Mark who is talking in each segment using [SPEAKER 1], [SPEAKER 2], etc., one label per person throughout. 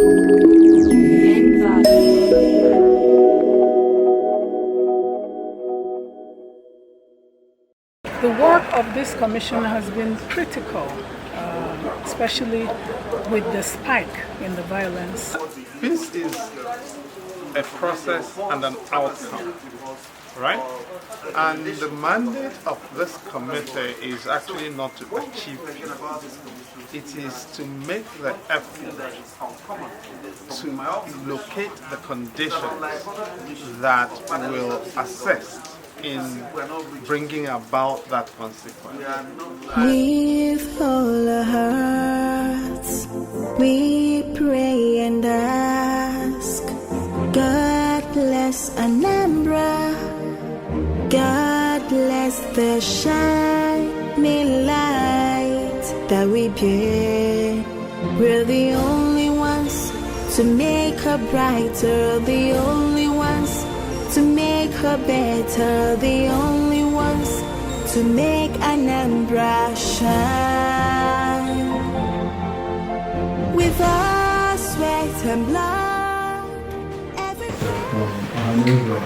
[SPEAKER 1] The work of this commission has been critical, especially with the spike in the violence.
[SPEAKER 2] Peace is a process and an outcome, right? And the mandate of this committee is actually not to achieve peace. It is to make the effort to locate the conditions that will assist in bringing about that consequence.
[SPEAKER 3] With all our hearts, we pray and ask, God bless Anambra, God bless the shining light that we bear. We're the only ones to make her brighter, the only ones to make her better, the only ones to make Anambra shine. With our sweat and blood,
[SPEAKER 4] Anambra,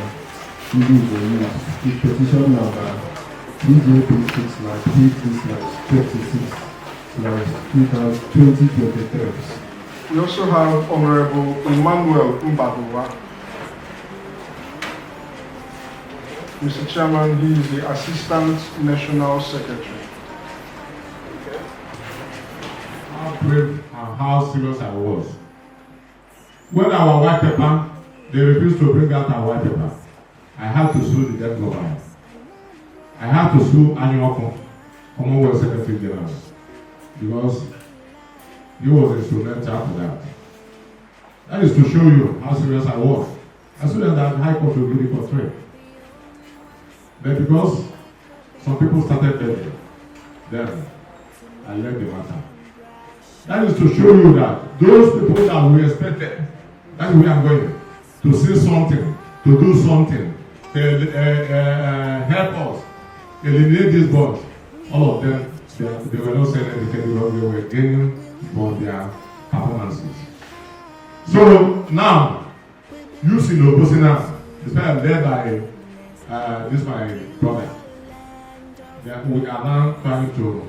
[SPEAKER 4] Chidi, petition number Jtpc/26/2023.
[SPEAKER 5] We also have Honorable Emmanuel Mbabuwa. Mr. Chairman, he is the Assistant National Secretary.
[SPEAKER 4] How brave and how serious I was. When our white paper, they refused to bring out our white paper, I had to sue the debt global. I had to sue annual Commonwealth Secretary General because he was instrumental for that. That is to show you how serious I was. I sued that High Court will give it for free. But because some people started begging, then I left the matter. That is to show you that those people that we expected, that's where I'm going, to see something, to do something, help us, eliminate these bonds, all of them, they were not saying anything because they were gaining for their performances. So now, you see no Bosina, especially led by this is my brother. That we are now trying to,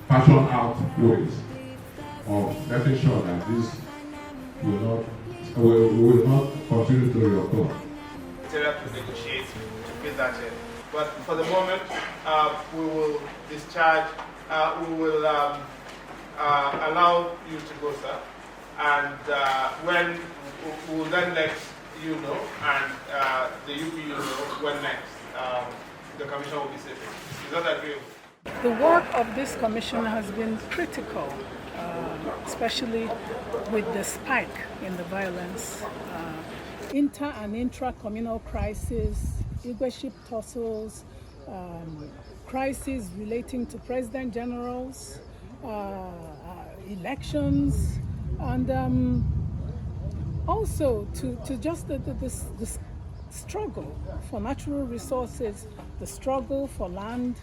[SPEAKER 4] fashion out ways of making sure that this will not continue to reoccur.
[SPEAKER 2] To negotiate to pay that in. But for the moment, we will discharge. We will allow you to go, sir, and when we will then let you know, and the UPU know when next the commission will be sitting. Is that agreeable?
[SPEAKER 1] The work of this commission has been critical, especially with the spike in the violence, inter and intra-communal crisis, leadership tussles, crises relating to president generals, elections, and also to just the struggle for natural resources, the struggle for land,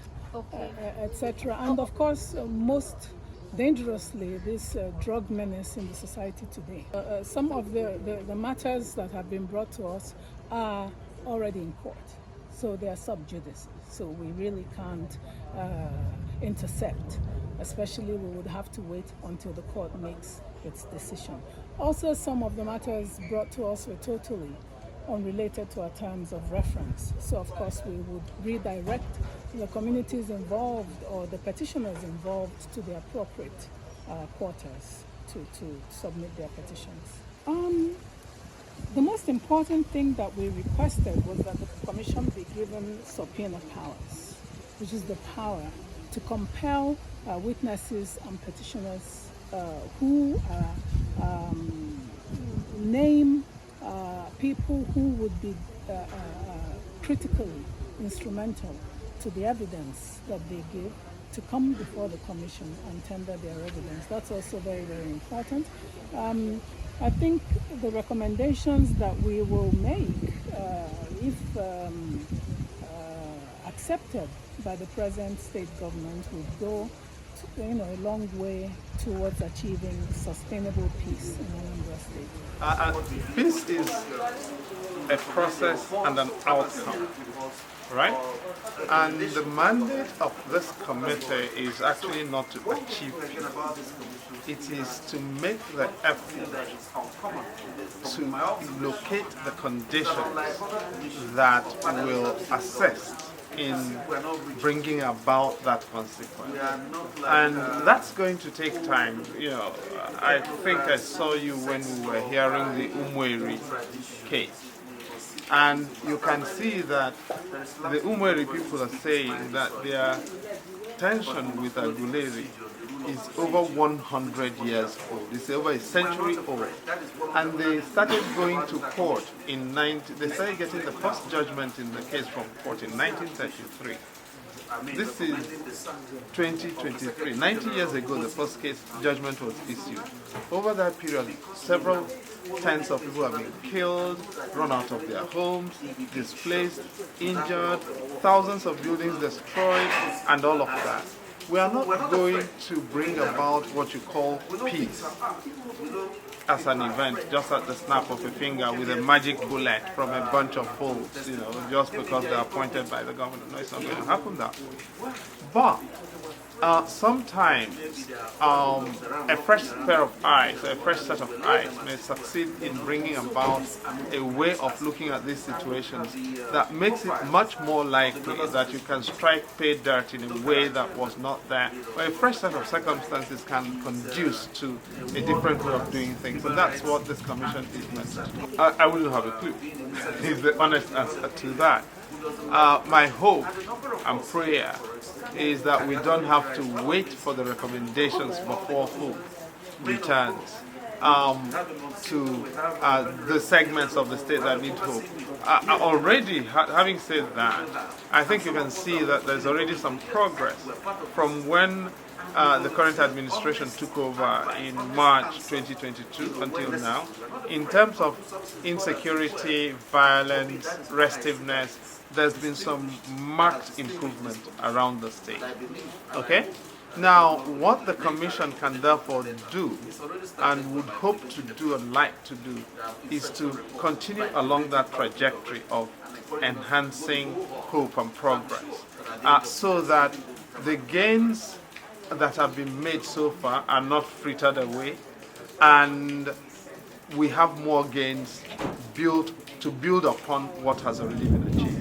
[SPEAKER 1] etc. And of course, most dangerously, this drug menace in the society today. Some of the matters that have been brought to us are already in court, so they are sub judice, so we really can't intercept. Especially, we would have to wait until the court makes its decision. Also, some of the matters brought to us were totally unrelated to our terms of reference. So, of course, we would redirect the communities involved or the petitioners involved to the appropriate quarters to submit their petitions. The most important thing that we requested was that the commission be given subpoena powers, which is the power to compel witnesses and petitioners who name people who would be critically instrumental to the evidence that they give to come before the commission and tender their evidence. That's also very, very important. I think the recommendations that we will make, if accepted by the present state government, would go a long way towards achieving sustainable peace in Anambra State.
[SPEAKER 2] Peace is a process and an outcome, right? And the mandate of this committee is actually not to achieve peace. It is to make the effort to locate the conditions that will assist in bringing about that consequence. And that's going to take time. I think I saw you when we were hearing the Umweri case. And you can see that the Umweri people are saying that their tension with Aguleri is over 100 years old. It's over a century old. And they started going to court they started getting the first judgment in the case from court in 1933. This is 2023. 90 years ago, the first case judgment was issued. Over that period, several tens of people have been killed, run out of their homes, displaced, injured, thousands of buildings destroyed, and all of that. We are not going to bring about what you call peace as an event, just at the snap of a finger with a magic bullet from a bunch of fools, just because they are appointed by the government. No, it's not going to happen that way. But sometimes a fresh pair of eyes, a fresh set of eyes may succeed in bringing about a way of looking at these situations that makes it much more likely that you can strike pay dirt in a way that was not there, or a fresh set of circumstances can conduce to a different way of doing things. And that's what this commission is meant to do. I wouldn't have a clue, is the honest answer to that. My hope and prayer is that we don't have to wait for the recommendations before who returns to the segments of the state that need hope. Already, having said that, I think you can see that there's already some progress from when the current administration took over in March 2022 until now, in terms of insecurity, violence, restiveness. There's been some marked improvement around the state. Okay? Now, what the Commission can therefore do, and would hope to do and like to do, is to continue along that trajectory of enhancing hope and progress, so that the gains that have been made so far are not frittered away, and we have more gains to build upon what has already been achieved.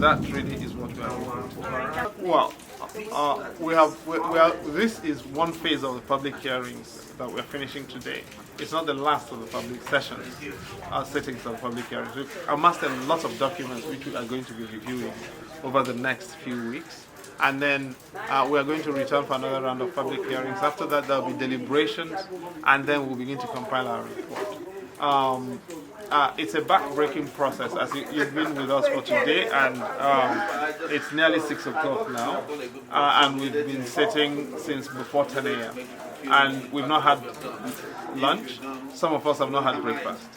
[SPEAKER 2] That really is what we are working for. Well, this is one phase of the public hearings that we're finishing today. It's not the last of the public sessions, sittings of public hearings. We've amassed a lot of documents which we are going to be reviewing over the next few weeks. And then we are going to return for another round of public hearings. After that, there will be deliberations, and then we'll begin to compile our report. It's a back-breaking process, as you've been with us for today, and it's nearly 6 o'clock now, and we've been sitting since before 10 a.m. And we've not had lunch. Some of us have not had breakfast.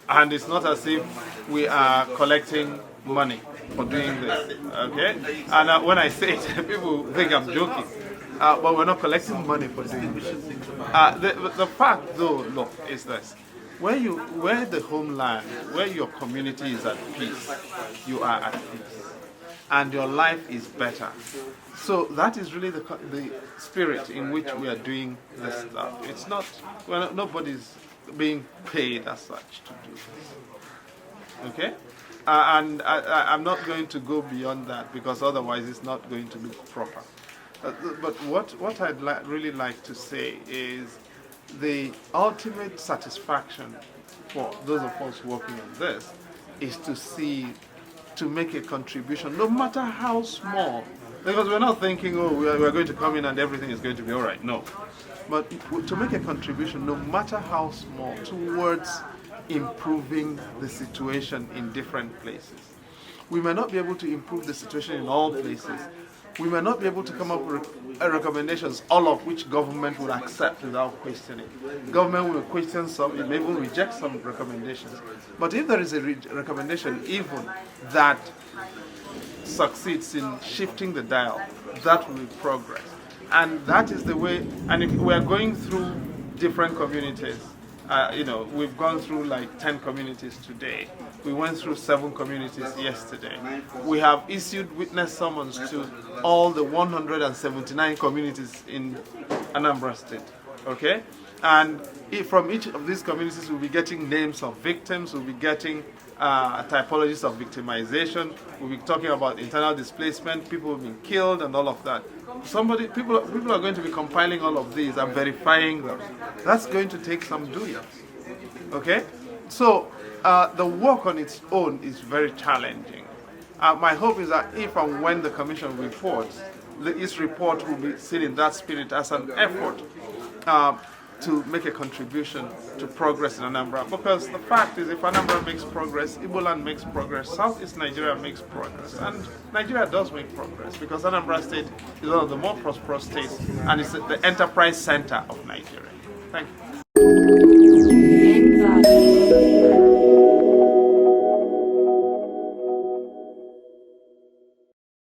[SPEAKER 2] And it's not as if we are collecting money for doing this, okay? And when I say it, people think I'm joking. But we're not collecting money for doing this. The fact, though, look, is this. Where the homeland, where your community is at peace, you are at peace. And your life is better. So that is really the spirit in which we are doing this stuff. It's not, nobody's being paid as such to do this. Okay? And I'm not going to go beyond that, because otherwise it's not going to be proper. But what I'd really like to say is the ultimate satisfaction for those of us working on this is to make a contribution, no matter how small. Because we're not thinking, oh, we're going to come in and everything is going to be all right. No. But to make a contribution, no matter how small, towards improving the situation in different places. We may not be able to improve the situation in all places. We may not be able to come up with recommendations, all of which government will accept without questioning. Government will question some, it may even reject some recommendations. But if there is a recommendation even that succeeds in shifting the dial, that will be progress. And that is the way, and if we are going through different communities, we've gone through like 10 communities today. We went through 7 communities yesterday. We have issued witness summons to all the 179 communities in Anambra State, okay? And from each of these communities, we'll be getting names of victims, we'll be getting typologies of victimization, we'll be talking about internal displacement, people being killed and all of that. People are going to be compiling all of these and verifying them. That's going to take some doing, okay? So the work on its own is very challenging. My hope is that if and when the Commission reports, its report will be seen in that spirit as an effort to make a contribution to progress in Anambra. Because the fact is, if Anambra makes progress, Igboland makes progress, Southeast Nigeria makes progress, and Nigeria does make progress because Anambra State is one of the more prosperous states and it's the enterprise center of Nigeria. Thank you.